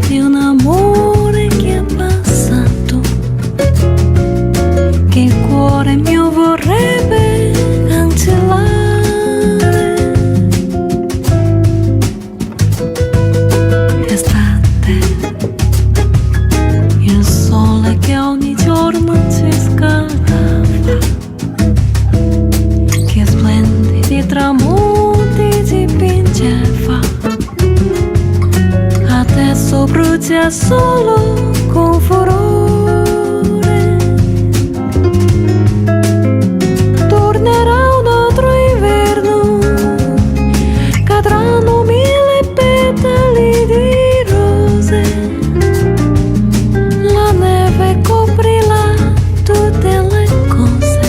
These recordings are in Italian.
di un amore che è passato, che il cuore mio vorrebbe cancellare. Estate, il sole che ogni giorno ci scaldava, che splendidi tramonti dipingeva, adesso brucia solo con furore. Tornerà un altro inverno, cadranno mille petali di rose, la neve coprirà tutte le cose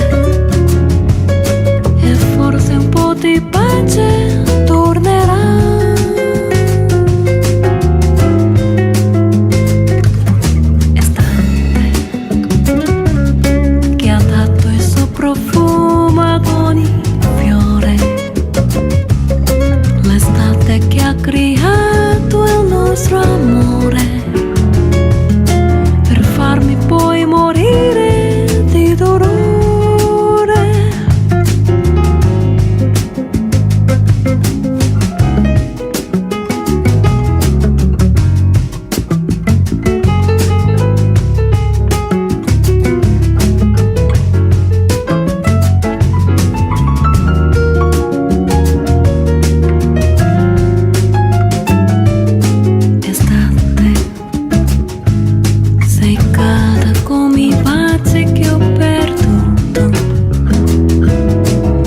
e forse un po' di pace tornerà. Profumo ad ogni fiore, l'estate che ha creato il nostro amore, per farmi poi morire di dolore.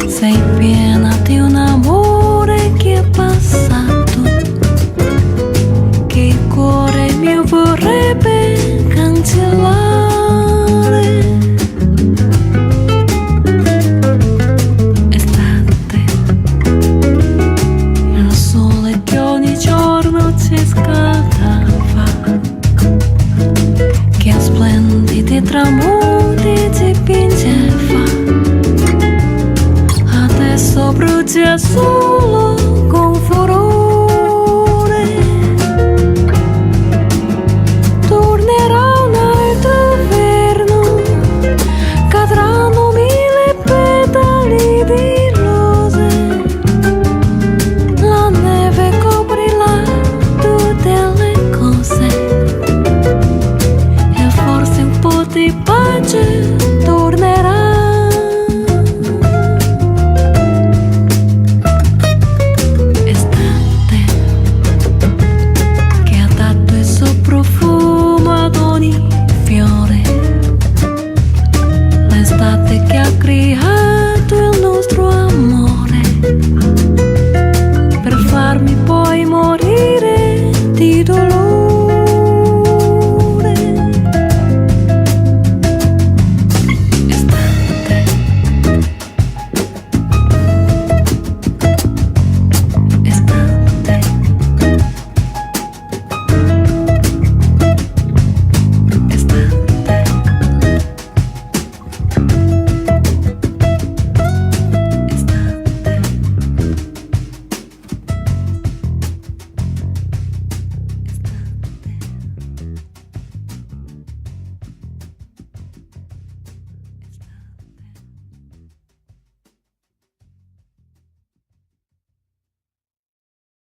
Sei piena di un amore che è passato, che il cuore mio vorrebbe cancellare. Estate, il sole che ogni giorno ci scaldava, che a splendidi tramonti dipingeva, adesso brucia solo con furore. Tornerà un altro inverno, cadranno mille petali di rose, la neve coprirà tutte le cose e forse un po' di pace